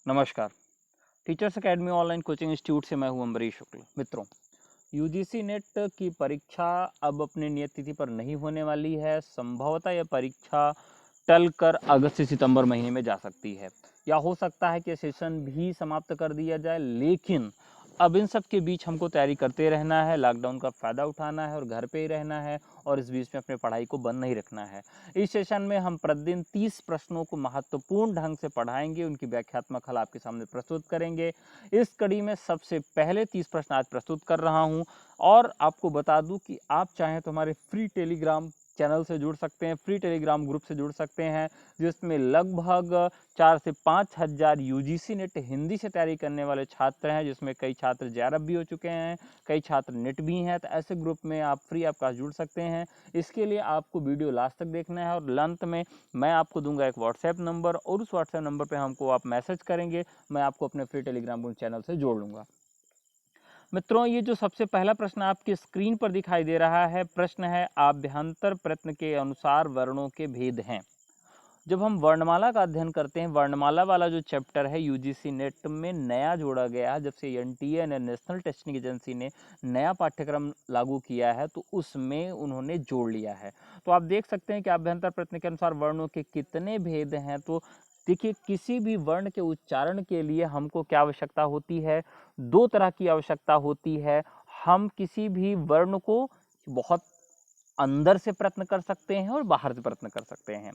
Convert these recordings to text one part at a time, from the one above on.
नमस्कार। Teachers academy online coaching institute से मैं हूं अम्बरीश शुक्ल। मित्रों, यूजीसी नेट की परीक्षा अब अपनी नियत तिथि पर नहीं होने वाली है। संभवतः यह परीक्षा टलकर अगस्त से सितंबर महीने में जा सकती है, या हो सकता है कि सेशन भी समाप्त कर दिया जाए। लेकिन अब इन सब के बीच हमको तैयारी करते रहना है, लॉकडाउन का फ़ायदा उठाना है और घर पे ही रहना है, और इस बीच में अपने पढ़ाई को बंद नहीं रखना है। इस सेशन में हम प्रतिदिन 30 प्रश्नों को महत्वपूर्ण ढंग से पढ़ाएंगे, उनकी व्याख्यात्मक हल आपके सामने प्रस्तुत करेंगे। इस कड़ी में सबसे पहले 30 प्रश्न आज प्रस्तुत कर रहा हूं, और आपको बता दूं कि आप चाहें तो हमारे फ्री टेलीग्राम चैनल से जुड़ सकते हैं, फ्री टेलीग्राम ग्रुप से जुड़ सकते हैं, जिसमें लगभग 4 से 5 हज़ार यूजीसी नेट हिंदी से तैयारी करने वाले छात्र हैं, जिसमें कई छात्र जेआरएफ भी हो चुके हैं, कई छात्र नेट भी हैं। तो ऐसे ग्रुप में आप फ्री आपका जुड़ सकते हैं। इसके लिए आपको वीडियो लास्ट तक देखना है, और अंत में मैं आपको दूंगा एक व्हाट्सएप नंबर, और उस व्हाट्सएप नंबर पे हमको आप मैसेज करेंगे, मैं आपको अपने फ्री टेलीग्राम ग्रुप चैनल से जोड़ लूँगा। मित्रों, ये जो सबसे पहला प्रश्न आपकी स्क्रीन पर दिखाई दे रहा है, प्रश्न है आभ्यंतर प्रश्न के अनुसार वर्णों के भेद हैं। जब हम वर्णमाला का अध्ययन करते हैं, वर्णमाला वाला जो चैप्टर है यूजीसी नेट में नया जोड़ा गया है, जब से एनटीए ने नेशनल टेस्टिंग एजेंसी ने नया पाठ्यक्रम लागू किया है, तो उसमें उन्होंने जोड़ लिया है। तो आप देख सकते हैं कि आभ्यंतर प्रश्न के अनुसार वर्णों के कितने भेद हैं। तो देखिए, किसी भी वर्ण के उच्चारण के लिए हमको क्या आवश्यकता होती है? दो तरह की आवश्यकता होती है। हम किसी भी वर्ण को बहुत अंदर से प्रयत्न कर सकते हैं और बाहर से प्रयत्न कर सकते हैं।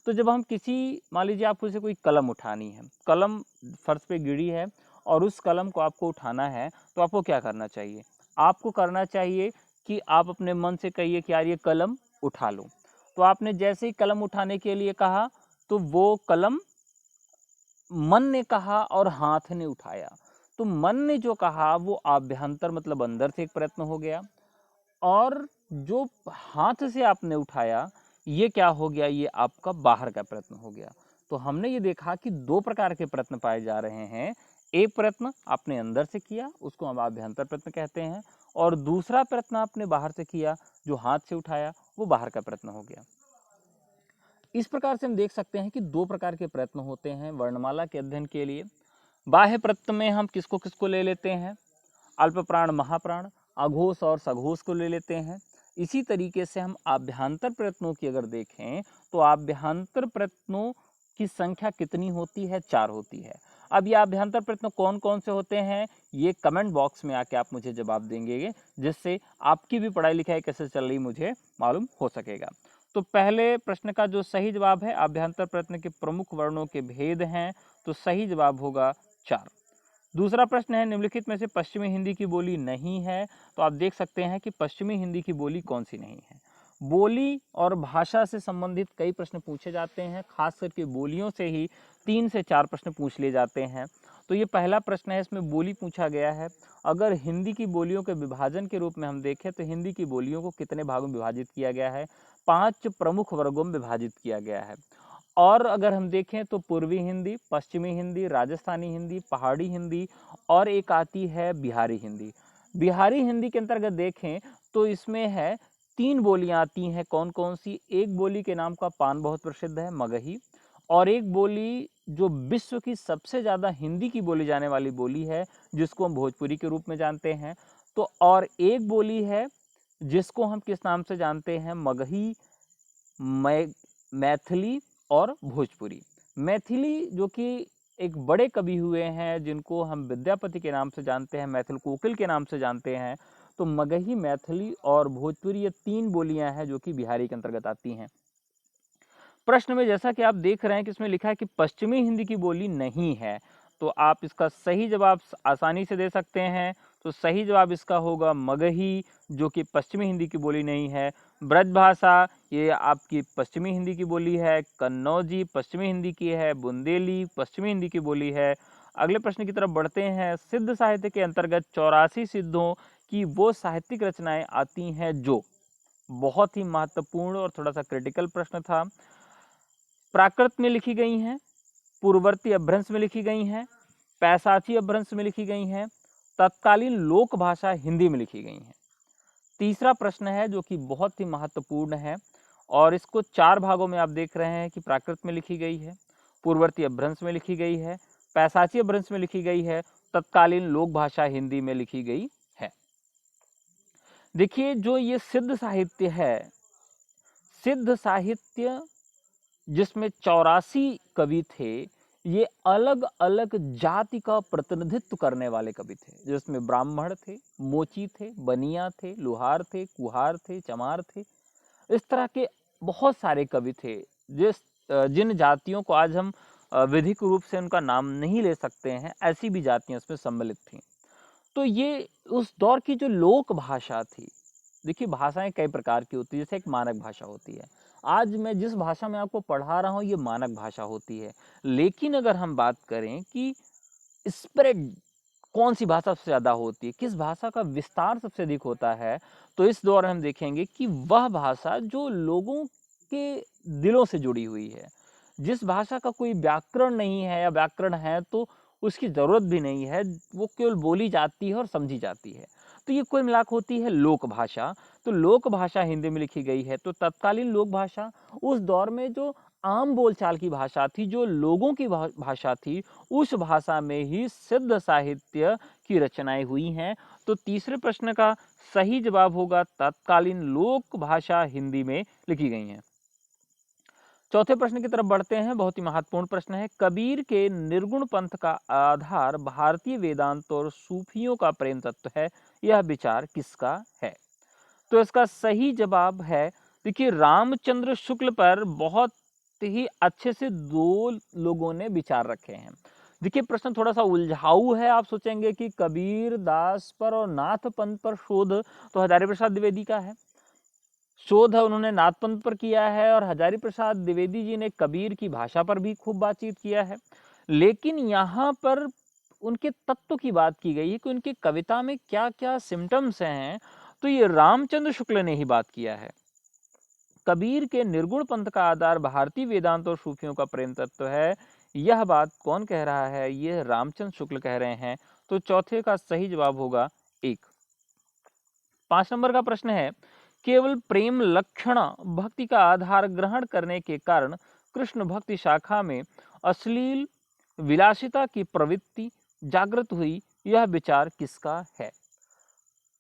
तो जब हम किसी, मान लीजिए आपको जैसे कोई कलम उठानी है, कलम फर्श पे गिरी है और उस कलम को आपको उठाना है, तो आपको क्या करना चाहिए? आपको करना चाहिए कि आप अपने मन से कहिए कि यार ये कलम उठा लो। तो आपने जैसे ही कलम उठाने के लिए कहा, तो वो कलम मन ने कहा और हाथ ने उठाया। तो मन ने जो कहा वो आभ्यंतर मतलब अंदर से एक प्रयत्न हो गया, और जो हाथ से आपने उठाया ये क्या हो गया? ये आपका बाहर का प्रयत्न हो गया। तो हमने ये देखा कि दो प्रकार के प्रयत्न पाए जा रहे हैं। एक प्रयत्न आपने अंदर से किया, उसको हम आभ्यंतर प्रयत्न कहते हैं, और दूसरा प्रयत्न आपने बाहर से किया, जो हाथ से उठाया, वो बाहर का प्रयत्न हो गया। इस प्रकार से हम देख सकते हैं कि दो प्रकार के प्रयत्न होते हैं वर्णमाला के अध्ययन के लिए। बाह्य प्रयत्न में हम किसको किसको ले लेते हैं? अल्प प्राण, महाप्राण, अघोष और सघोष को ले लेते हैं। इसी तरीके से हम आभ्यंतर प्रयत्नों की अगर देखें, तो आभ्यंतर प्रयत्नों की संख्या कितनी होती है? 4 होती है। अब ये आभ्यंतर प्रयत्न कौन कौन से होते हैं, ये कमेंट बॉक्स में आके आप मुझे जवाब देंगे, जिससे आपकी भी पढ़ाई लिखाई कैसे चल रही मुझे मालूम हो सकेगा। तो पहले प्रश्न का जो सही जवाब है, आभ्यंतर प्रयत्न के प्रमुख वर्णों के भेद हैं, तो सही जवाब होगा 4। दूसरा प्रश्न है, निम्नलिखित में से पश्चिमी हिंदी की बोली नहीं है। तो आप देख सकते हैं कि पश्चिमी हिंदी की बोली कौन सी नहीं है। बोली और भाषा से संबंधित कई प्रश्न पूछे जाते हैं, खास करके बोलियों से ही 3 से 4 प्रश्न पूछ लिए जाते हैं। तो ये पहला प्रश्न है, इसमें बोली पूछा गया है। अगर हिंदी की बोलियों के विभाजन के रूप में हम देखें, तो हिंदी की बोलियों को कितने भागों में विभाजित किया गया है? 5 प्रमुख वर्गों में विभाजित किया गया है। और अगर हम देखें तो पूर्वी हिंदी, पश्चिमी हिंदी, राजस्थानी हिंदी, पहाड़ी हिंदी, और एक आती है बिहारी हिंदी। बिहारी हिंदी के अंतर्गत देखें तो इसमें है 3 बोलियां आती हैं। कौन कौन सी? एक बोली के नाम का पान बहुत प्रसिद्ध है, मगही, और एक बोली जो विश्व की सबसे ज़्यादा हिंदी की बोली जाने वाली बोली है, जिसको हम भोजपुरी के रूप में जानते हैं। तो और एक बोली है जिसको हम किस नाम से जानते हैं? मगही, मैथिली और भोजपुरी। मैथिली जो कि एक बड़े कवि हुए हैं, जिनको हम विद्यापति के नाम से जानते हैं, मैथिल कोकिल के नाम से जानते हैं। तो मगही, मैथिली और भोजपुरी, ये 3 बोलियां हैं जो कि बिहारी के अंतर्गत आती हैं। प्रश्न में जैसा कि आप देख रहे हैं कि इसमें लिखा है कि पश्चिमी हिंदी की बोली नहीं है, तो आप इसका सही जवाब आसानी से दे सकते हैं। तो सही जवाब इसका होगा मगही, जो कि पश्चिमी हिंदी की बोली नहीं है। ब्रजभाषा, ये आपकी पश्चिमी हिंदी की बोली है। कन्नौजी पश्चिमी हिंदी की है। बुंदेली पश्चिमी हिंदी की बोली है। अगले प्रश्न की तरफ बढ़ते हैं। सिद्ध साहित्य के अंतर्गत 84 सिद्धों की वो साहित्यिक रचनाएं आती हैं जो, बहुत ही महत्वपूर्ण और थोड़ा सा क्रिटिकल प्रश्न था, प्राकृत में लिखी गई हैं, पूर्ववर्ती अपभ्रंश में लिखी गई हैं, पैशाची अपभ्रंश में लिखी गई हैं, तत्कालीन लोक भाषा हिंदी में लिखी गई हैं। तीसरा प्रश्न है जो कि बहुत ही महत्वपूर्ण है, और इसको 4 भागों में आप देख रहे हैं कि प्राकृत में लिखी गई है, पूर्ववर्ती अपभ्रंश में लिखी गई है, पैसाची अपभ्रंश में लिखी गई है, तत्कालीन लोक भाषा हिंदी में लिखी गई है। देखिए जो ये सिद्ध साहित्य है, सिद्ध साहित्य जिसमें 84 कवि थे, ये अलग अलग जाति का प्रतिनिधित्व करने वाले कवि थे, जिसमें ब्राह्मण थे, मोची थे, बनिया थे, लोहार थे, कुहार थे, चमार थे। इस तरह के बहुत सारे कवि थे जिन जातियों को आज हम विधिक रूप से उनका नाम नहीं ले सकते हैं, ऐसी भी जातियां इसमें सम्मिलित थीं। तो ये उस दौर की जो लोक भाषा थी, देखिए भाषाएं कई प्रकार की होती है, जैसे एक मानक भाषा होती है। आज मैं जिस भाषा में आपको पढ़ा रहा हूँ ये मानक भाषा होती है, लेकिन अगर हम बात करें कि स्प्रेड कौन सी भाषा सबसे ज्यादा होती है, किस भाषा का विस्तार सबसे अधिक होता है, तो इस दौर में हम देखेंगे कि वह भाषा जो लोगों के दिलों से जुड़ी हुई है, जिस भाषा का कोई व्याकरण नहीं है या व्याकरण है तो उसकी जरूरत भी नहीं है, वो केवल बोली जाती है और समझी जाती है, तो ये कुल मिलाकर होती है लोक भाषा। तो लोक भाषा हिंदी में लिखी गई है। तो तत्कालीन लोक भाषा उस दौर में जो आम बोलचाल की भाषा थी, जो लोगों की भाषा थी, उस भाषा में ही सिद्ध साहित्य की रचनाएं हुई हैं। तो तीसरे प्रश्न का सही जवाब होगा तत्कालीन लोक भाषा हिंदी में लिखी गई हैं। चौथे प्रश्न की तरफ बढ़ते हैं, बहुत ही महत्वपूर्ण प्रश्न है। कबीर के निर्गुण पंथ का आधार भारतीय वेदांत और सूफियों का प्रेम तत्व है, यह विचार किसका है? तो इसका सही जवाब है, देखिए रामचंद्र शुक्ल पर बहुत ही अच्छे से दो लोगों ने विचार रखे हैं। देखिए प्रश्न थोड़ा सा उलझाऊ है, आप सोचेंगे कि कबीर दास पर और नाथ पंथ पर शोध तो हजारी प्रसाद द्विवेदी का है, शोध है उन्होंने नाथ पंथ पर किया है, और हजारी प्रसाद द्विवेदी जी ने कबीर की भाषा पर भी खूब बातचीत किया है। लेकिन यहाँ पर उनके तत्व की बात की गई है कि उनकी कविता में क्या क्या सिम्टम्स हैं, तो ये रामचंद्र शुक्ल ने ही बात किया है। कबीर के निर्गुण पंथ का आधार भारतीय वेदांत और सूफियों का प्रेम तत्व है, यह बात कौन कह रहा है? यह रामचंद्र शुक्ल कह रहे हैं। तो चौथे का सही जवाब होगा 1। 5 नंबर का प्रश्न है, केवल प्रेम लक्षण भक्ति का आधार ग्रहण करने के कारण कृष्ण भक्ति शाखा में अश्लील विलासिता की प्रवृत्ति जागृत हुई, यह विचार किसका है?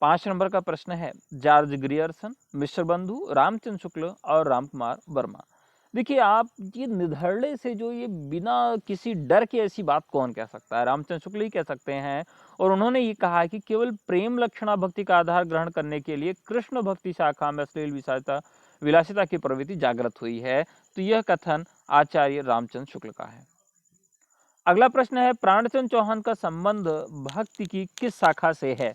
5 नंबर का प्रश्न है, जॉर्ज ग्रियर्सन, मिश्र बंधु, रामचंद्र शुक्ल और रामकुमार वर्मा। देखिए आप ये निधड़े से जो ये बिना किसी डर के ऐसी बात कौन कह सकता है? रामचंद्र शुक्ल ही कह सकते हैं, और उन्होंने ये कहा कि केवल प्रेम लक्षणा भक्ति का आधार ग्रहण करने के लिए कृष्ण भक्ति शाखा में अश्लील विलासिता की प्रवृत्ति जागृत हुई है। तो यह कथन आचार्य रामचंद्र शुक्ल का है। अगला प्रश्न है, प्राणचंद्र चौहान का संबंध भक्ति की किस शाखा से है?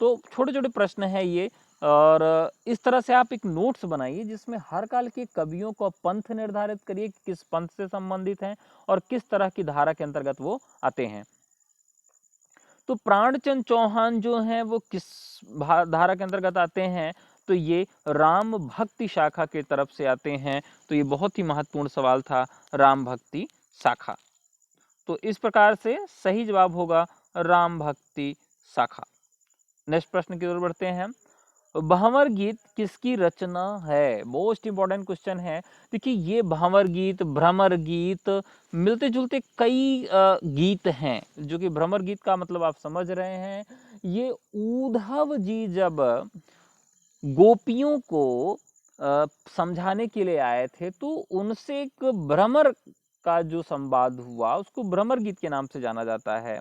तो छोटे छोटे प्रश्न है ये, और इस तरह से आप एक नोट्स बनाइए जिसमें हर काल के कवियों को पंथ निर्धारित करिए कि किस पंथ से संबंधित हैं और किस तरह की धारा के अंतर्गत वो आते हैं। तो प्राणचंद चौहान जो हैं वो किस धारा के अंतर्गत आते हैं? तो ये राम भक्ति शाखा के तरफ से आते हैं। तो ये बहुत ही महत्वपूर्ण सवाल था, राम भक्ति शाखा। तो इस प्रकार से सही जवाब होगा राम भक्ति शाखा। नेक्स्ट प्रश्न की ओर बढ़ते हैं, भंवर गीत किसकी रचना है? मोस्ट इंपॉर्टेंट क्वेश्चन है। देखिए ये भंवर गीत, भ्रमर गीत, मिलते जुलते कई गीत हैं, जो कि भ्रमर गीत का मतलब आप समझ रहे हैं। ये उद्धव जी जब गोपियों को समझाने के लिए आए थे, तो उनसे एक भ्रमर का जो संवाद हुआ उसको भ्रमर गीत के नाम से जाना जाता है।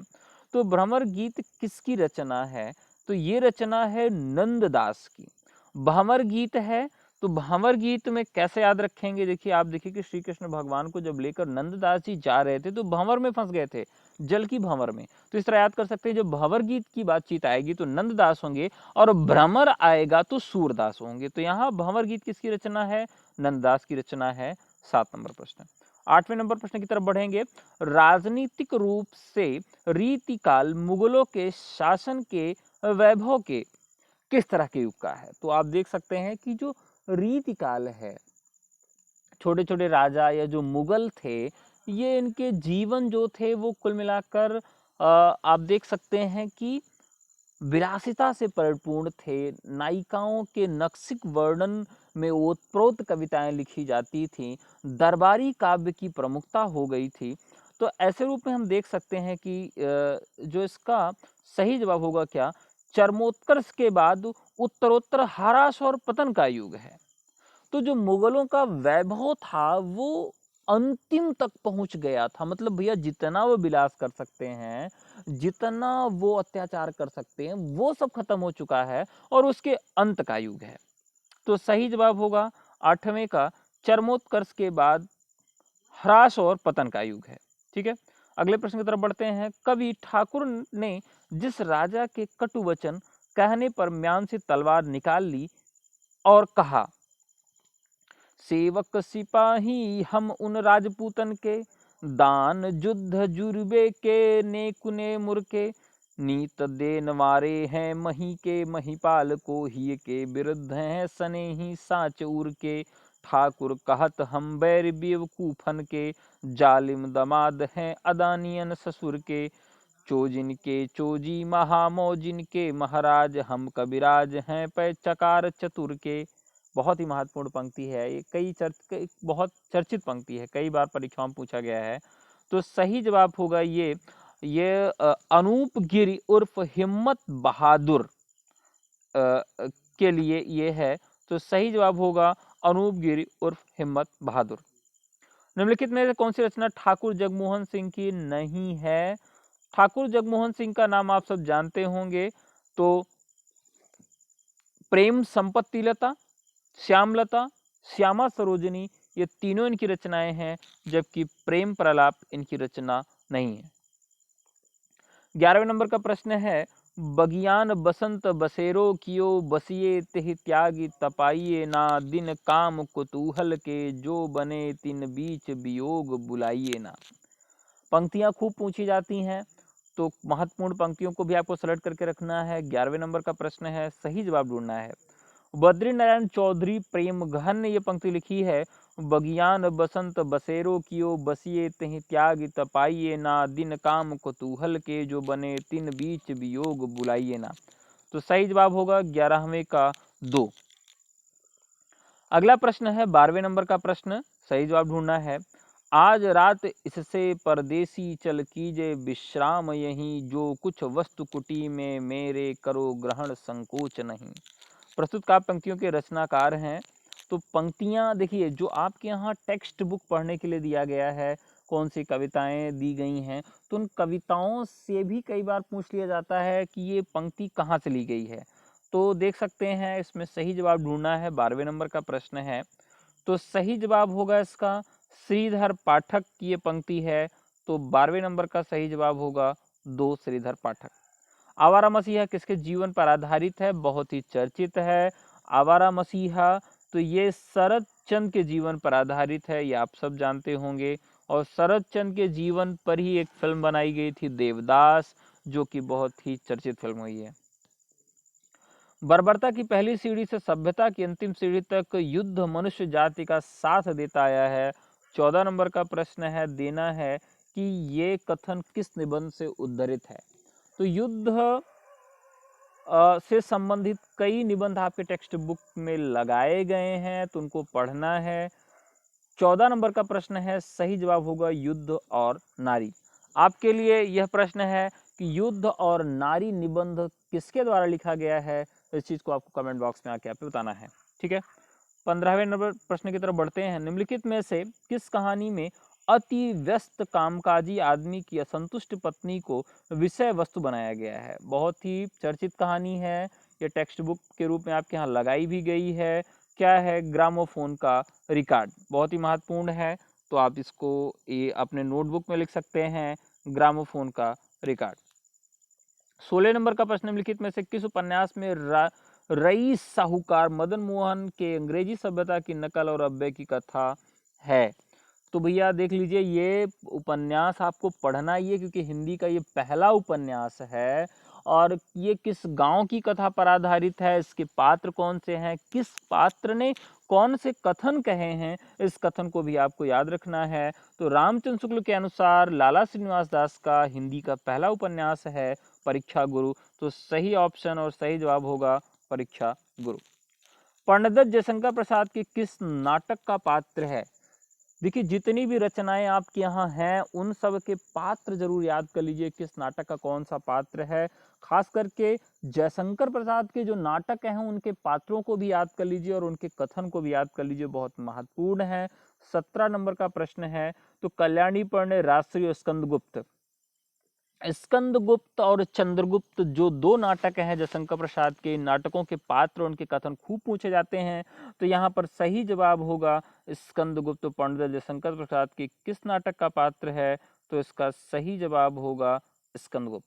तो भ्रमर गीत किसकी रचना है? तो ये रचना है नंददास की। भंवर गीत है, तो भंवर गीत में कैसे याद रखेंगे? देखिए आप देखिए कि श्री कृष्ण भगवान को जब लेकर नंददास जी जा रहे थे तो भंवर में फंस गए थे, जल की भंवर में। तो इस तरह याद कर सकते हैं, जब भंवर गीत की बातचीत आएगी तो नंददास होंगे, और भ्रमर आएगा तो सूरदास होंगे। तो यहाँ भंवर गीत किसकी रचना है? नंददास की रचना है। 7 नंबर प्रश्न। 8वें नंबर प्रश्न की तरफ बढ़ेंगे, राजनीतिक रूप से रीतिकाल मुगलों के शासन के वैभव के किस तरह के युग का है? तो आप देख सकते हैं कि जो रीतिकाल है, छोटे छोटे राजा या जो मुगल थे, ये इनके जीवन जो थे वो कुल मिलाकर आप देख सकते हैं कि विलासिता से परिपूर्ण थे। नायिकाओं के नक्सिक वर्णन में ओतप्रोत कविताएं लिखी जाती थीं, दरबारी काव्य की प्रमुखता हो गई थी। तो ऐसे रूप में हम देख सकते हैं कि जो इसका सही जवाब होगा क्या, चरमोत्कर्ष के बाद उत्तरोत्तर ह्रास और पतन का युग है। तो जो मुगलों का वैभव था वो अंतिम तक पहुंच गया था, मतलब भैया जितना वो विलास कर सकते हैं, जितना वो अत्याचार कर सकते हैं, वो सब खत्म हो चुका है और उसके अंत का युग है। तो सही जवाब होगा 8वें का, चरमोत्कर्ष के बाद ह्रास और पतन का युग है। ठीक है, अगले प्रश्न की तरफ बढ़ते हैं। कवि ठाकुर ने जिस राजा के कटु वचन कहने पर म्यान से तलवार निकाल ली और कहा, सेवक सिपाही हम उन राजपूतन के, दान युद्ध जुर्बे के नेकुने मुरके, नीत देन वारे हैं मही के महिपाल को, ही के विरुद्ध हैं सने ही साच उर के, ठाकुर कहत हम बैर बेवकूफन के, जालिम दमाद हैं अदानियन ससुर के, चोजिन के चोजी महामौजिन के महाराज, हम कविराज हैं पै चकार चतुर के। बहुत ही महत्वपूर्ण पंक्ति है ये, बहुत चर्चित पंक्ति है, कई बार परीक्षाओं में पूछा गया है। तो सही जवाब होगा ये अनूप गिरी उर्फ हिम्मत बहादुर के लिए ये है। तो सही जवाब होगा अनूप गिरी उर्फ हिम्मत बहादुर। निम्नलिखित में से कौन सी रचना ठाकुर जगमोहन सिंह की नहीं है? ठाकुर जगमोहन सिंह का नाम आप सब जानते होंगे। तो प्रेम संपत्तिलता, श्यामलता, श्यामा सरोजनी, ये तीनों इनकी रचनाएं हैं, जबकि प्रेम प्रलाप इनकी रचना नहीं है। 11वें नंबर का प्रश्न है, बगियान बसंत बसेरो कियो, बसिए तिह त्यागी तपाइए ना, दिन काम कुतूहल के जो बने तिन बीच वियोग बुलाइए ना। पंक्तियां खूब पूछी जाती हैं, तो महत्वपूर्ण पंक्तियों को भी आपको सेलेक्ट करके रखना है। 11वें नंबर का प्रश्न है, सही जवाब ढूंढना है। बद्री नारायण चौधरी प्रेम घन ने यह पंक्ति लिखी है, बगियान बसंत बसेरो कियो, बसिए तिहि त्याग तपाइए ना, दिन काम कुतूहल के जो बने तिन बीच वियोग बुलाइए ना। तो सही जवाब होगा 11वें का 2। अगला प्रश्न है 12वें नंबर का प्रश्न, सही जवाब ढूंढना है। आज रात इससे परदेसी चल कीजे विश्राम यहीं, जो कुछ वस्तु कुटी में मेरे करो ग्रहण संकोच नहीं। प्रस्तुत काव्य पंक्तियों के रचनाकार हैं। तो पंक्तियां देखिए, जो आपके यहाँ टेक्स्ट बुक पढ़ने के लिए दिया गया है, कौन सी कविताएं दी गई हैं, तो उन कविताओं से भी कई बार पूछ लिया जाता है कि ये पंक्ति कहाँ से ली गई है। तो देख सकते हैं, इसमें सही जवाब ढूंढना है। 12वें नंबर का प्रश्न है, तो सही जवाब होगा इसका श्रीधर पाठक की ये पंक्ति है। तो 12वें नंबर का सही जवाब होगा 2, श्रीधर पाठक। आवारा मसीहा किसके जीवन पर आधारित है? बहुत ही चर्चित है आवारा मसीहा। तो ये शरद चंद्र के जीवन पर आधारित है, ये आप सब जानते होंगे। और शरद चंद्र के जीवन पर ही एक फिल्म बनाई गई थी देवदास, जो कि बहुत ही चर्चित फिल्म हुई है। बर्बरता की पहली सीढ़ी से सभ्यता की अंतिम सीढ़ी तक युद्ध मनुष्य जाति का साथ देता आया है। 14 नंबर का प्रश्न है, देना है कि ये कथन किस निबंध से उद्धृत है। तो युद्ध से संबंधित कई निबंध आपके टेक्स्ट बुक में लगाए गए हैं, तो उनको पढ़ना है। 14 नंबर का प्रश्न है, सही जवाब होगा युद्ध और नारी। आपके लिए यह प्रश्न है कि युद्ध और नारी निबंध किसके द्वारा लिखा गया है, इस चीज को आपको कमेंट बॉक्स में आके आपको बताना है। ठीक है, 15वें नंबर प्रश्न की तरफ बढ़ते हैं। निम्नलिखित में से किस कहानी में अति व्यस्त कामकाजी आदमी की असंतुष्ट पत्नी को विषय वस्तु बनाया गया है? बहुत ही चर्चित कहानी है, ये टेक्स्ट बुक के रूप में आपके यहाँ लगाई भी गई है। क्या है? ग्रामोफोन का रिकॉर्ड। बहुत ही महत्वपूर्ण है, तो आप इसको ये अपने नोटबुक में लिख सकते हैं, ग्रामोफोन का रिकॉर्ड। 16 नंबर का प्रश्न, निम्नलिखित में से किस उपन्यास में रईस साहूकार मदन मोहन के अंग्रेजी सभ्यता की नकल और अव्यय की कथा है? तो भैया देख लीजिए, ये उपन्यास आपको पढ़ना ही है, क्योंकि हिंदी का ये पहला उपन्यास है। और ये किस गांव की कथा पर आधारित है, इसके पात्र कौन से हैं, किस पात्र ने कौन से कथन कहे हैं, इस कथन को भी आपको याद रखना है। तो रामचंद्र शुक्ल के अनुसार लाला श्रीनिवास दास का हिंदी का पहला उपन्यास है परीक्षा गुरु। तो सही ऑप्शन और सही जवाब होगा परीक्षा गुरु। पंडित जयशंकर प्रसाद के किस नाटक का पात्र है देखिए जितनी भी रचनाएं आपके यहाँ हैं उन सब के पात्र जरूर याद कर लीजिए, किस नाटक का कौन सा पात्र है। खास करके जयशंकर प्रसाद के जो नाटक हैं उनके पात्रों को भी याद कर लीजिए और उनके कथन को भी याद कर लीजिए, बहुत महत्वपूर्ण है। 17 नंबर का प्रश्न है, तो कल्याणी पर्ण राष्ट्रीय स्कंदगुप्त, स्कंदगुप्त और चंद्रगुप्त जो दो नाटक हैं जयशंकर प्रसाद के, नाटकों के पात्र उनके कथन खूब पूछे जाते हैं। तो यहाँ पर सही जवाब होगा स्कंदगुप्त पंडित जयशंकर प्रसाद के किस नाटक का पात्र है, तो इसका सही जवाब होगा स्कंदगुप्त।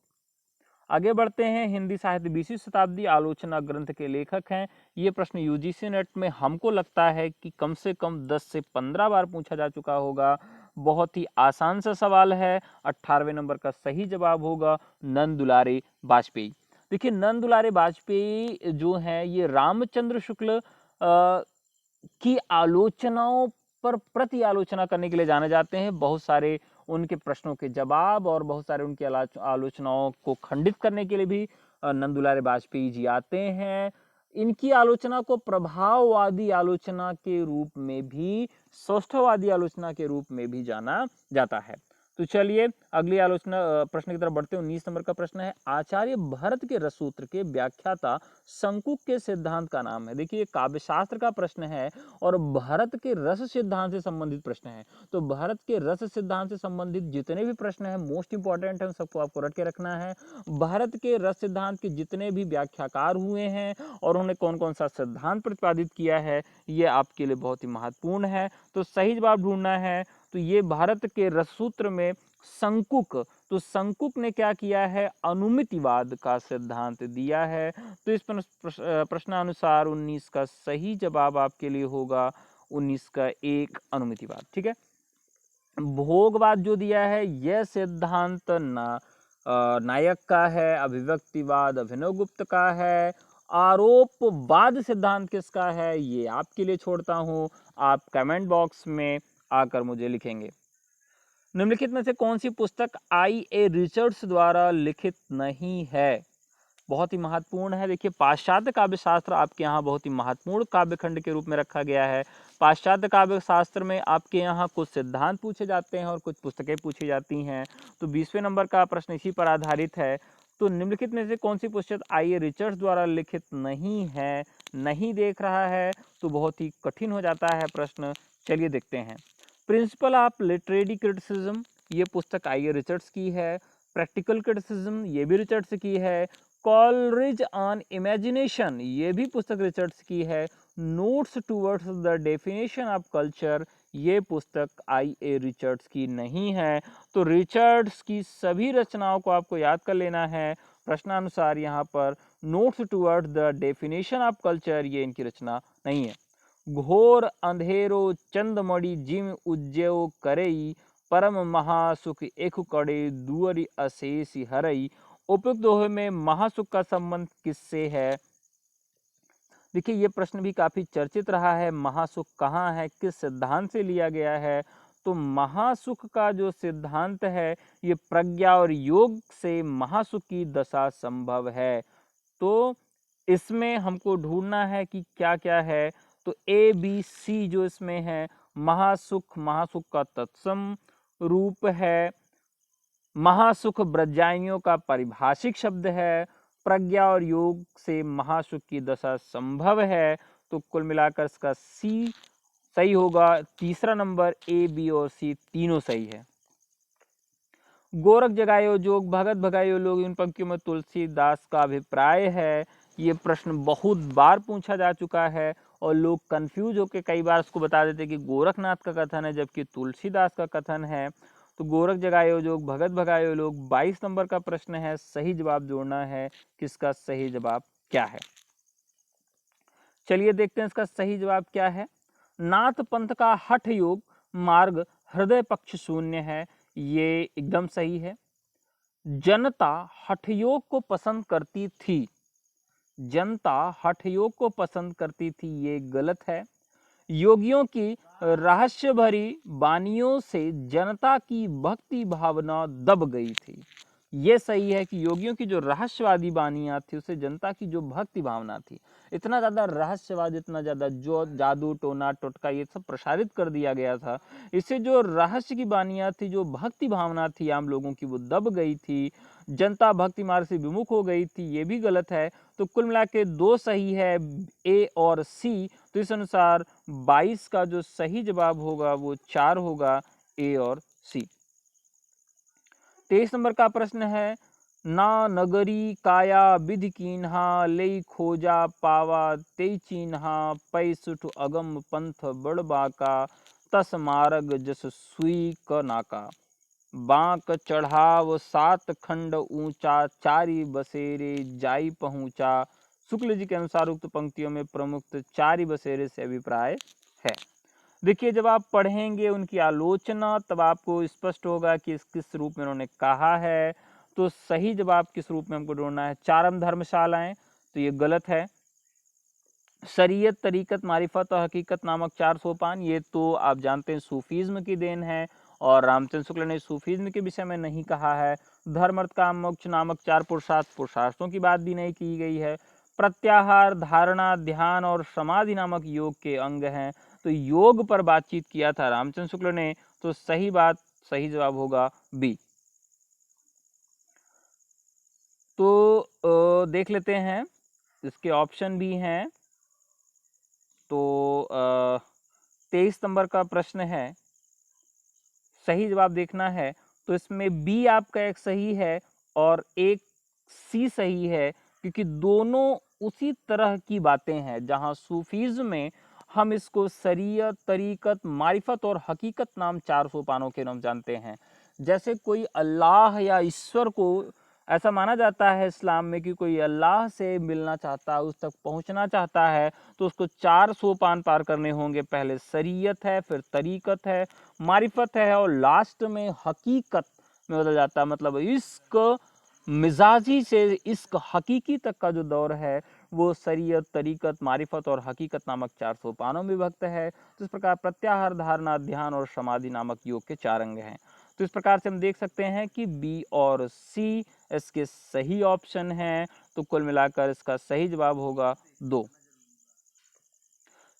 आगे बढ़ते हैं, हिंदी साहित्य 20वीं शताब्दी आलोचना ग्रंथ के लेखक हैं। ये प्रश्न यूजीसी नेट में हमको लगता है कि कम से कम 10 से 15 बार पूछा जा चुका होगा। बहुत ही आसान सा सवाल है। 18वें नंबर का सही जवाब होगा नंद दुलारे वाजपेयी। देखिए नंद दुलारे वाजपेयी जो है ये रामचंद्र शुक्ल की आलोचनाओं पर प्रति आलोचना करने के लिए जाने जाते हैं। बहुत सारे उनके प्रश्नों के जवाब और बहुत सारे उनकी आलोचनाओं को खंडित करने के लिए भी नंद दुलारे वाजपेयी जी आते हैं। इनकी आलोचना को प्रभाववादी आलोचना के रूप में भी, सौष्ठववादी आलोचना के रूप में भी जाना जाता है। तो चलिए अगली आलोचना प्रश्न की तरफ बढ़ते हैं। 19 नंबर का प्रश्न है, आचार्य भरत के रसूत्र के व्याख्याता शंकुक के सिद्धांत का नाम है। देखिए काव्य शास्त्र का प्रश्न है और भरत के रस सिद्धांत से संबंधित प्रश्न है। तो भरत के रस सिद्धांत से संबंधित जितने भी प्रश्न हैं मोस्ट इंपॉर्टेंट है, सबको आपको रट के रखना है। भारत के रस सिद्धांत के जितने भी व्याख्याकार हुए हैं और उन्होंने कौन कौन सा सिद्धांत प्रतिपादित किया है, ये आपके लिए बहुत ही महत्वपूर्ण है। तो सही जवाब ढूंढना है। तो ये भारत के रससूत्र में शंकुक, तो शंकुक ने क्या किया है, अनुमितिवाद का सिद्धांत दिया है। तो इस प्रश्नानुसार 19 का सही जवाब आपके लिए होगा 19 का 1 अनुमितिवाद। ठीक है। भोगवाद जो दिया है यह सिद्धांत नायक का है, अभिव्यक्तिवाद अभिनवगुप्त का है, आरोपवाद सिद्धांत किसका है ये आपके लिए छोड़ता हूं, आप कमेंट बॉक्स में आकर मुझे लिखेंगे। निम्नलिखित में से कौन सी पुस्तक I.A. रिचर्ड्स द्वारा लिखित नहीं है? बहुत ही महत्वपूर्ण है। देखिए पाश्चात्य काव्य शास्त्र आपके यहाँ बहुत ही महत्वपूर्ण काव्य खंड के रूप में रखा गया है। पाश्चात्य काव्य शास्त्र में आपके यहाँ कुछ सिद्धांत पूछे जाते हैं और कुछ पुस्तकें पूछी जाती हैं। तो 20वें नंबर का प्रश्न इसी पर आधारित है। तो निम्नलिखित में से कौन सी पुस्तक I.A. रिचर्ड्स द्वारा लिखित नहीं है? नहीं देख रहा है तो बहुत ही कठिन हो जाता है प्रश्न। चलिए देखते हैं। प्रिंसिपल ऑफ लिटरेरी क्रिटिसिज्म, ये पुस्तक I.A. रिचर्ड्स की है। प्रैक्टिकल क्रिटिसिज्म, ये भी रिचर्ड्स की है। कॉलरिज ऑन इमेजिनेशन, ये भी पुस्तक रिचर्ड्स की है। Notes towards the definition of culture, ये पुस्तक I.A. रिचर्ड्स की नहीं है। तो रिचर्ड्स की सभी रचनाओं को आपको याद कर लेना है। प्रश्नानुसार यहाँ पर notes towards the definition of culture ये इनकी रचना नहीं है। घोर अंधेरो चंदमणि जिम उज्जैव करई, परम महासुख एक कड़े दुअरि अशेष हरई। उपयुक्त दोहे में महासुख का संबंध किससे है? देखिए ये प्रश्न भी काफी चर्चित रहा है। महासुख कहाँ है, किस सिद्धांत से लिया गया है? तो महासुख का जो सिद्धांत है ये प्रज्ञा और योग से महासुख की दशा संभव है। तो इसमें हमको ढूंढना है कि क्या क्या है। तो A, B, C जो इसमें है, महासुख, महासुख का तत्सम रूप है। महासुख ब्रजाइनियों का पारिभाषिक शब्द है। प्रज्ञा और योग से महासुख की दशा संभव है। तो कुल मिलाकर इसका सी सही होगा। तीसरा नंबर A, B और C तीनों सही है। गोरख जगायो जोग भगत भगायो लोग, इन पंक्तियों में तुलसीदास का अभिप्राय है। ये प्रश्न बहुत बार पूछा जा चुका है और लोग कंफ्यूज होकर कई बार इसको बता देते कि गोरखनाथ का कथन है जबकि तुलसीदास का कथन है। तो गोरख जगायो जोग भगत भगायो लोग 22 नंबर का प्रश्न है। सही जवाब जोड़ना है, किसका सही जवाब क्या है। चलिए देखते हैं इसका सही जवाब क्या है। नाथ पंथ का हठ योग मार्ग हृदय पक्ष शून्य है, ये एकदम सही है। जनता हठ योग को पसंद करती थी, जनता हठ योग को पसंद करती थी, ये गलत है। योगियों की रहस्य भरी वानियों से जनता की भक्ति भावना दब गई थी, ये सही है कि योगियों की जो रहस्यवादी वानियाँ थी उससे जनता की जो भक्ति भावना थी, इतना ज़्यादा रहस्यवाद, इतना ज़्यादा जो जादू टोना टोटका ये सब प्रसारित कर दिया गया था, इससे जो रहस्य की वानियाँ थी, जो भक्ति भावना थी आम लोगों की, वो दब गई थी, जनता भक्ति मार्ग से विमुख हो गई थी, ये भी गलत है। तो कुल मिला के 2 सही है, ए और सी। तो इस अनुसार 22 का जो सही जवाब होगा वो 4 होगा, ए और सी। 23 नंबर का प्रश्न है, ना नगरी काया विधि कीन्हा लेई खोजा पावा ते चीन्हा पै सुठ अगम पंथ बड़ बाका तस मार्ग जस सुई क नाका। बांक चढ़ाव 7 खंड ऊंचा चारि बसेरे जाई पहुंचा। शुक्ल जी के अनुसार उक्त पंक्तियों में प्रमुख चारि बसेरे से अभिप्राय है। देखिए, जब आप पढ़ेंगे उनकी आलोचना तब आपको स्पष्ट होगा कि इस किस रूप में उन्होंने कहा है। तो सही जवाब किस रूप में हमको ढूंढना है, चारम धर्मशालाएं, तो ये गलत है। शरीयत, तरीकत, मारिफत और हकीकत नामक 4 सोपान, ये तो आप जानते हैं सूफीज्म की देन है और रामचंद्र शुक्ल ने सूफीज्म के विषय में नहीं कहा है। धर्म अर्थ काम मोक्ष नामक 4 पुरुषार्थ, पुरुषार्थों की बात भी नहीं की गई है। प्रत्याहार, धारणा, ध्यान और समाधि नामक योग के अंग हैं, तो योग पर बातचीत किया था रामचंद्र शुक्ल ने। तो सही जवाब होगा बी। तो देख लेते हैं, इसके ऑप्शन भी हैं। तो 23 नंबर का प्रश्न है, सही जवाब देखना है तो इसमें बी आपका एक सही है और एक सी सही है, क्योंकि दोनों उसी तरह की बातें हैं। जहां सूफीज्म में हम इसको शरीयत, तरीकत, मारिफत और हकीकत नाम 4 सोपानों के नाम जानते हैं। जैसे कोई अल्लाह या ईश्वर को, ऐसा माना जाता है इस्लाम में कि कोई अल्लाह से मिलना चाहता है, उस तक पहुंचना चाहता है, तो उसको 4 सोपान पार करने होंगे। पहले शरीयत है, फिर तरीकत है, मारिफत है और लास्ट में हकीकत में बदल जाता है। मतलब इश्क मिजाजी से इश्क हकीकी तक का जो दौर है वो शरीयत, तरीकत, मारिफत और हकीकत नामक 4 सोपानों में विभक्त है। तो इस प्रकार प्रत्याहार, धारणा, ध्यान और समाधि नामक योग के 4 अंग हैं। तो इस प्रकार से हम देख सकते हैं कि बी और सी इसके सही ऑप्शन हैं। तो कुल मिलाकर इसका सही जवाब होगा 2।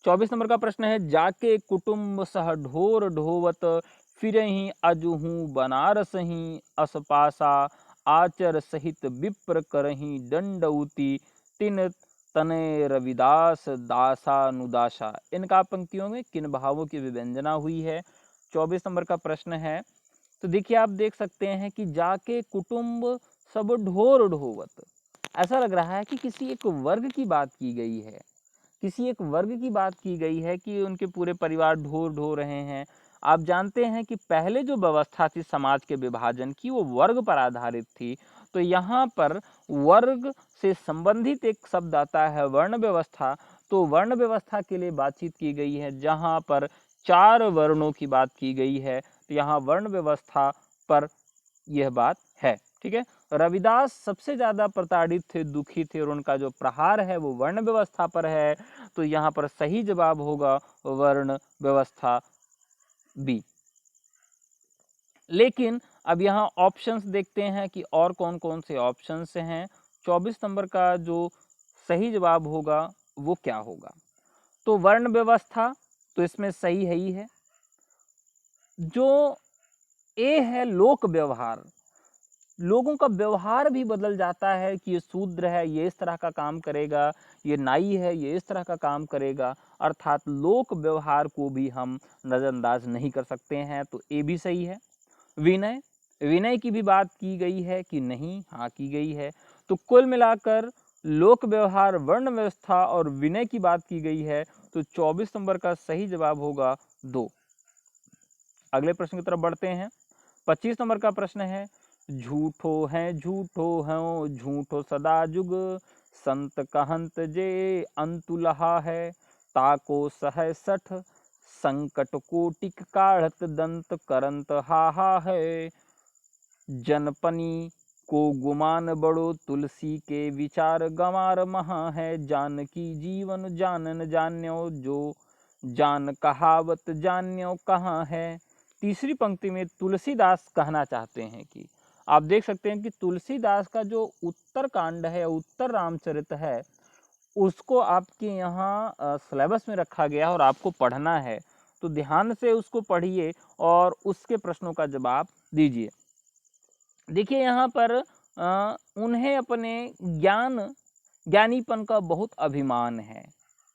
24 नंबर का प्रश्न है, जाके कुटुंब सह ढोर ढोवत फिरहि अजुहू बनारस ही असपासा आचर सहित विप्र करही दंडउती तिन तने रविदास दासानुदासा। इनका पंक्तियों में किन भावों की विव्यंजना हुई है। 24 नंबर का प्रश्न है। तो देखिए, आप देख सकते हैं कि जाके कुटुंब सब ढोर ढोवत, ऐसा लग रहा है कि किसी एक वर्ग की बात की गई है, किसी एक वर्ग की बात की गई है कि उनके पूरे परिवार ढोर ढो रहे हैं। आप जानते हैं कि पहले जो व्यवस्था थी समाज के विभाजन की, वो वर्ग पर आधारित थी। तो यहाँ पर वर्ग से संबंधित एक शब्द आता है वर्ण व्यवस्था। तो वर्ण व्यवस्था के लिए बातचीत की गई है, जहाँ पर 4 वर्णों की बात की गई है। तो यहाँ वर्ण व्यवस्था पर यह बात है। ठीक है, रविदास सबसे ज्यादा प्रताड़ित थे, दुखी थे और उनका जो प्रहार है वो वर्ण व्यवस्था पर है। तो यहाँ पर सही जवाब होगा वर्ण व्यवस्था बी। लेकिन अब यहाँ ऑप्शंस देखते हैं कि और कौन कौन से ऑप्शंस हैं। 24 नंबर का जो सही जवाब होगा वो क्या होगा। तो वर्ण व्यवस्था तो इसमें सही है ही है। जो ए है लोक व्यवहार, लोगों का व्यवहार भी बदल जाता है कि ये शूद्र है, ये इस तरह का काम करेगा, ये नाई है, ये इस तरह का काम करेगा। अर्थात लोक व्यवहार को भी हम नजरअंदाज नहीं कर सकते हैं। तो ए भी सही है। विनय, विनय की भी बात की गई है कि नहीं, हाँ की गई है। तो कुल मिलाकर लोक व्यवहार, वर्ण व्यवस्था और विनय की बात की गई है। तो 24 नंबर का सही जवाब होगा 2। अगले प्रश्न की तरफ बढ़ते हैं। 25 नंबर का प्रश्न है, झूठो है झूठो सदा जुग संत कहंत जे अंतुलहा है ताको सह सठ संकट कोटिक काढ़त दंत करंत हाहा है। जनपनी को गुमान बड़ो तुलसी के विचार गंवार महा है जानकी जीवन जानन जान्यो जो जान कहावत जान्यो कहाँ है। तीसरी पंक्ति में तुलसीदास कहना चाहते हैं कि आप देख सकते हैं कि तुलसीदास का जो उत्तर कांड है, उत्तर रामचरित है, उसको आपके यहाँ सिलेबस में रखा गया है और आपको पढ़ना है, तो ध्यान से उसको पढ़िए और उसके प्रश्नों का जवाब दीजिए। देखिए यहाँ पर उन्हें अपने ज्ञानीपन का बहुत अभिमान है।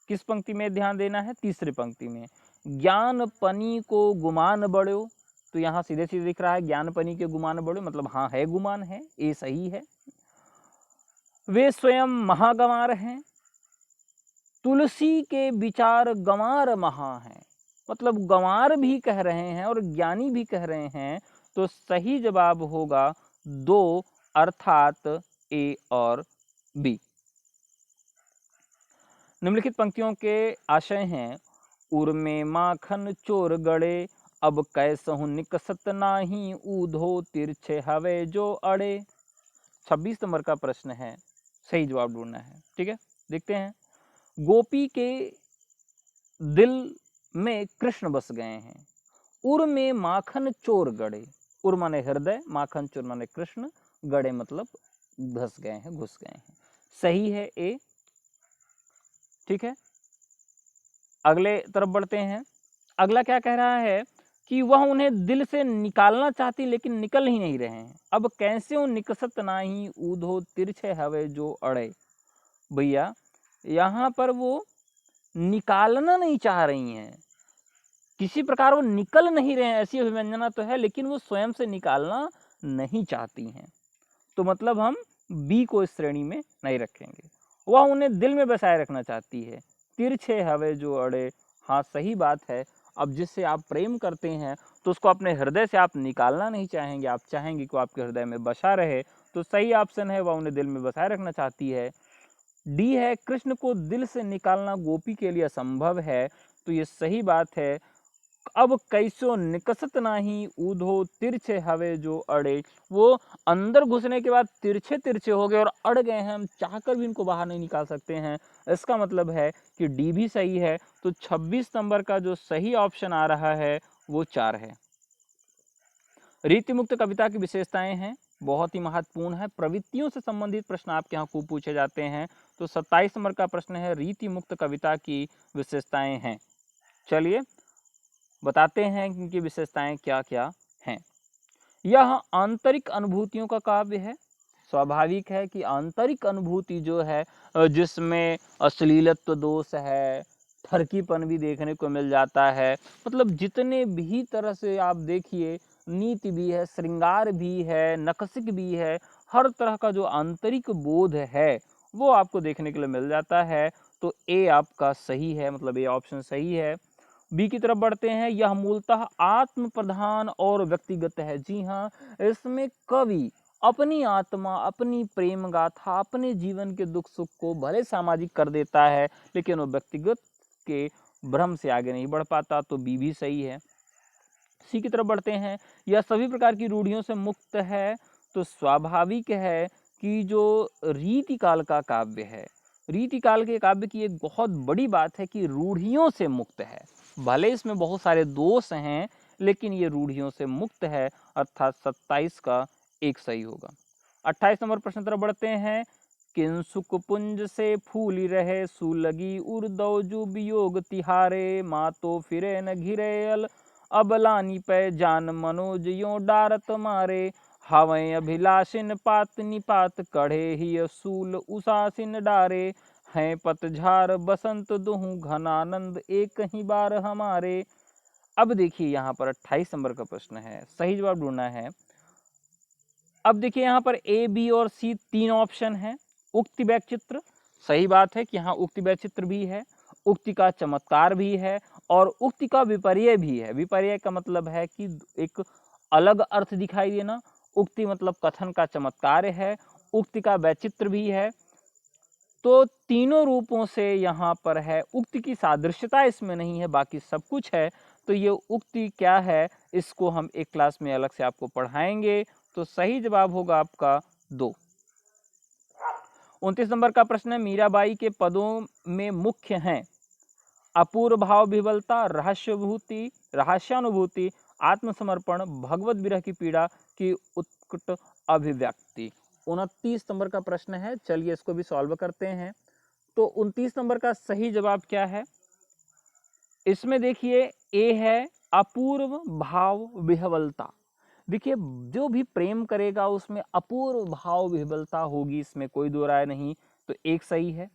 किस पंक्ति में ध्यान देना है? तीसरी पंक्ति में। ज्ञानपनी को गुमान बड़ो, तो यहाँ सीधे सीधे दिख रहा है ज्ञानपनी के गुमान बड़ो, मतलब हाँ है, गुमान है, ये सही है। वे स्वयं महागंवार हैं, तुलसी के विचार गंवार महा हैं, मतलब गंवार भी कह रहे हैं और ज्ञानी भी कह रहे हैं, तो सही जवाब होगा 2 अर्थात ए और बी। निम्नलिखित पंक्तियों के आशय हैं, उर्मे माखन चोर गड़े, अब कैसहु निकसत नाही, ऊधो तिरछे हवे जो अड़े। 26 नंबर का प्रश्न है, सही जवाब ढूंढना है। ठीक है, देखते हैं। गोपी के दिल में कृष्ण बस गए हैं, उर में माखन चोर गड़े, उर माने हृदय, माखन चोर माने कृष्ण, गड़े मतलब घुस गए हैं, घुस गए हैं। सही है ए। ठीक है, अगले तरफ बढ़ते हैं। अगला क्या कह रहा है कि वह उन्हें दिल से निकालना चाहती लेकिन निकल ही नहीं रहे हैं। अब कैसे हो निकसत नाही, ऊधो तिरछे हवे जो अड़े। भैया यहाँ पर वो निकालना नहीं चाह रही हैं, किसी प्रकार वो निकल नहीं रहे हैं, ऐसी अभिव्यंजना तो है, लेकिन वो स्वयं से निकालना नहीं चाहती हैं, तो मतलब हम बी को इस श्रेणी में नहीं रखेंगे। वह उन्हें दिल में बसाए रखना चाहती है, तिरछे हवे जो अड़े। हाँ सही बात है, अब जिससे आप प्रेम करते हैं तो उसको अपने हृदय से आप निकालना नहीं चाहेंगे, आप चाहेंगे कि वो आपके हृदय में बसा रहे, तो सही ऑप्शन है, वह उन्हें दिल में बसाए रखना चाहती है। डी है, कृष्ण को दिल से निकालना गोपी के लिए असंभव है, तो ये सही बात है। अब कैसो निकसत नाही, ऊधो तिरछे हवे जो अड़े, वो अंदर घुसने के बाद तिरछे तिरछे हो गए और अड़ गए हैं, हम चाहकर भी इनको बाहर नहीं निकाल सकते हैं। इसका मतलब है कि डी भी सही है, तो 26 नंबर का जो सही ऑप्शन आ रहा है वो 4 है। रीति मुक्त कविता की विशेषताएं हैं, बहुत ही महत्वपूर्ण है, प्रवृत्तियों से संबंधित प्रश्न आपके यहाँ खूब पूछे जाते हैं। तो 27 नंबर का प्रश्न है, रीति मुक्त कविता की विशेषताएं हैं। चलिए बताते हैं कि इनकी विशेषताएं क्या क्या हैं। यह आंतरिक अनुभूतियों का काव्य है। स्वाभाविक है कि आंतरिक अनुभूति जो है, जिसमें अश्लीलत्व दोष है, ठरकीपन भी देखने को मिल जाता है, मतलब जितने भी तरह से आप देखिए, नीति भी है, श्रृंगार भी है, नकसिक भी है, हर तरह का जो आंतरिक बोध है वो आपको देखने के लिए मिल जाता है, तो ए आपका सही है, मतलब ए ऑप्शन सही है। बी की तरफ बढ़ते हैं, यह मूलतः आत्म प्रधान और व्यक्तिगत है। जी हाँ, इसमें कवि अपनी आत्मा, अपनी प्रेम गाथा, अपने जीवन के दुख सुख को भले सामाजिक कर देता है, लेकिन वो व्यक्तिगत के भ्रम से आगे नहीं बढ़ पाता, तो बी भी सही है। सी की तरफ बढ़ते हैं, यह सभी प्रकार की रूढ़ियों से मुक्त है, तो स्वाभाविक है कि जो रीतिकाल का काव्य है, रीतिकाल के काव्य की एक बहुत बड़ी बात है कि रूढ़ियों से मुक्त है, भले इसमें बहुत सारे दोष हैं लेकिन ये रूढ़ियों से मुक्त है, अर्थात 27 का एक सही होगा। 28 नंबर प्रश्न तरफ बढ़ते हैं, किंसुक पुंज से फूली रहे, सुलगी उर्दौ जु वियोग तिहारे, माँ तो फिरे न घिरे अबलानी पे जान मनोज यो डारत मारे, हवै अभिलाषिन पात निपात कढ़े ही सूल उसासिन डारे, हैं पतझार बसंत दुहु घनानंद एक ही बार हमारे। अब देखिए यहाँ पर 28 नंबर का प्रश्न है, सही जवाब ढूंढना है। अब देखिए यहाँ पर ए बी और सी 3 ऑप्शन है। उक्ति वैचित्र, सही बात है कि यहाँ उक्ति वैचित्र भी है, उक्ति का चमत्कार भी है और उक्ति का विपर्य भी है। विपर्य का मतलब है कि एक अलग अर्थ दिखाई देना, उक्ति मतलब कथन का चमत्कार है, उक्ति का वैचित्र भी है, तो तीनों रूपों से यहाँ पर है। उक्ति की सादृश्यता इसमें नहीं है, बाकी सब कुछ है, तो ये उक्ति क्या है इसको हम एक क्लास में अलग से आपको पढ़ाएंगे, तो सही जवाब होगा आपका 2। 29 नंबर का प्रश्न है, मीराबाई के पदों में मुख्य हैं अपूर्व भाव विवलता, रहस्यानुभूति, आत्मसमर्पण, भगवत विरह की पीड़ा की उत्कट अभिव्यक्ति। 29 नंबर का प्रश्न है, चलिए इसको भी सॉल्व करते हैं। तो 29 नंबर का सही जवाब क्या है? इसमें देखिए ए है अपूर्व भाव विह्वलता। देखिए जो भी प्रेम करेगा उसमें अपूर्व भाव विह्वलता होगी, इसमें कोई दो राय नहीं, तो एक सही है।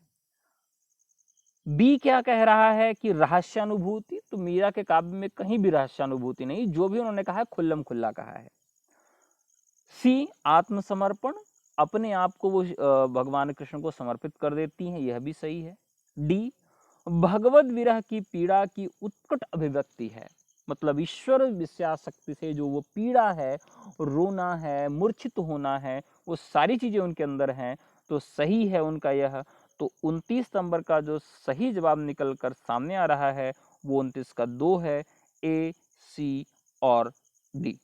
बी क्या कह रहा है कि रहस्यानुभूति, तो मीरा के काव्य में कहीं भी रहस्यानुभूति नहीं, जो भी उन्होंने कहा है खुल्लम खुल्ला कहा है। सी आत्मसमर्पण, अपने आप को वो भगवान कृष्ण को समर्पित कर देती हैं, यह भी सही है। डी भगवद विरह की पीड़ा की उत्कट अभिव्यक्ति है, मतलब ईश्वर विषयाशक्ति से जो वो पीड़ा है, रोना है, मूर्छित होना है, वो सारी चीजें उनके अंदर हैं, तो सही है उनका यह। तो 29 नंबर का जो सही जवाब निकल कर सामने आ रहा है वो 29 का 2 है, ए, सी और डी।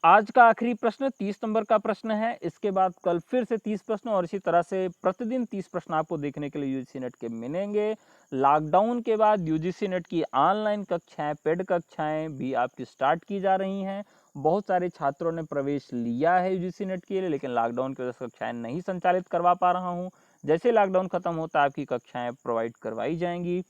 आज का आखिरी प्रश्न 30 नंबर का प्रश्न है। इसके बाद कल फिर से 30 प्रश्न और इसी तरह से प्रतिदिन 30 प्रश्न आपको देखने के लिए यूजीसी नेट के मिलेंगे। लॉकडाउन के बाद यूजीसी नेट की ऑनलाइन कक्षाएं, पेड कक्षाएं भी आपकी स्टार्ट की जा रही हैं। बहुत सारे छात्रों ने प्रवेश लिया है यूजीसी नेट के लिए, लेकिन लॉकडाउन की वजह से कक्षाएं नहीं संचालित करवा पा रहा हूँ। जैसे लॉकडाउन खत्म होता है आपकी कक्षाएं प्रोवाइड करवाई जाएंगी।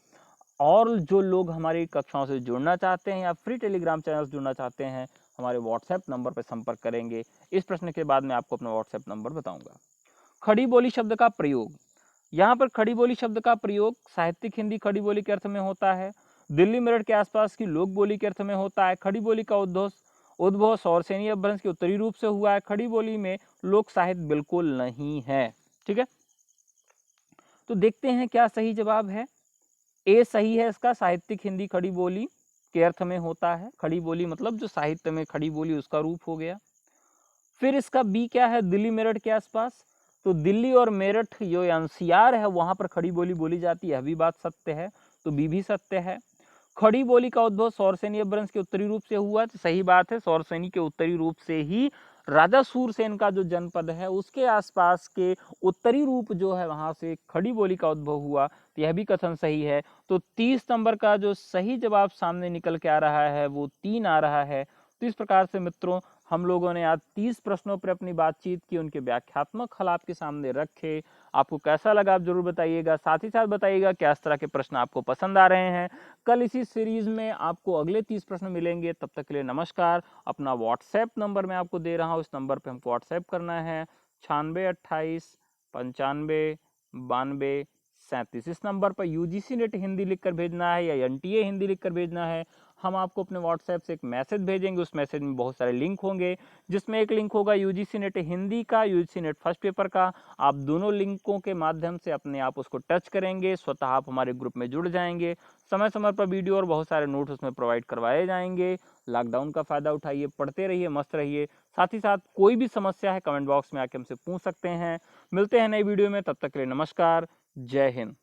और जो लोग हमारी कक्षाओं से जुड़ना चाहते हैं या फ्री टेलीग्राम चैनल से जुड़ना चाहते हैं, हमारे व्हाट्सएप नंबर पर संपर्क करेंगे। इस प्रश्न के बाद मैं आपको अपना व्हाट्सएप नंबर बताऊंगा। खड़ी बोली शब्द का प्रयोग, यहाँ पर खड़ी बोली शब्द का प्रयोग साहित्यिक हिंदी खड़ी बोली के अर्थ में होता है, दिल्ली मेरठ के आसपास की लोक बोली के अर्थ में होता है। खड़ी बोली का उद्भव सौरसेनी अपभ्रंश के उत्तरी रूप से हुआ है। खड़ी बोली में लोक साहित्य बिल्कुल नहीं है। ठीक है, तो देखते हैं क्या सही जवाब है। ए सही है इसका, साहित्यिक हिंदी खड़ी बोली के अर्थ में होता है। खड़ी बोली मतलब जो साहित्य में खड़ी बोली उसका रूप हो गया। फिर इसका बी क्या है, दिल्ली मेरठ के आसपास, तो दिल्ली और मेरठ जो एनसीआर है वहां पर खड़ी बोली बोली जाती है, यह भी बात सत्य है, तो बी भी सत्य है। खड़ी बोली का उद्भव सौरसेनी अपभ्रंश के उत्तरी रूप से हुआ, तो सही बात है, सौरसेनी के उत्तरी रूप से ही राजा सूरसेन का जो जनपद है उसके आसपास के उत्तरी रूप जो है वहां से खड़ी बोली का उद्भव हुआ, तो यह भी कथन सही है। तो 30 नंबर का जो सही जवाब सामने निकल के आ रहा है वो 3 आ रहा है। तो इस प्रकार से मित्रों हम लोगों ने आज 30 प्रश्नों पर अपनी बातचीत की, उनके व्याख्यात्मक हल आपके सामने रखे। आपको कैसा लगा आप जरूर बताइएगा, साथ ही साथ बताइएगा क्या इस तरह के प्रश्न आपको पसंद आ रहे हैं। कल इसी सीरीज में आपको अगले 30 प्रश्न मिलेंगे, तब तक के लिए नमस्कार। अपना व्हाट्सएप नंबर मैं आपको दे रहा हूँ, इस नंबर पे हमको व्हाट्सएप करना है 9628959237। इस नंबर पर यूजीसी नेट हिंदी लिखकर भेजना है या एनटीए हिंदी लिखकर भेजना है। हम आपको अपने व्हाट्सएप से एक मैसेज भेजेंगे, उस मैसेज में बहुत सारे लिंक होंगे, जिसमें एक लिंक होगा यूजीसी नेट हिंदी का, यूजीसी नेट फर्स्ट पेपर का। आप दोनों लिंकों के माध्यम से अपने आप उसको टच करेंगे, स्वतः आप हमारे ग्रुप में जुड़ जाएंगे। समय समय पर वीडियो और बहुत सारे नोट्स उसमें प्रोवाइड करवाए जाएंगे। लॉकडाउन का फायदा उठाइए, पढ़ते रहिए, मस्त रहिए। साथ ही साथ कोई भी समस्या है कमेंट बॉक्स में आके हमसे पूछ सकते हैं। मिलते हैं नई वीडियो में, तब तक के लिए नमस्कार, जय हिंद।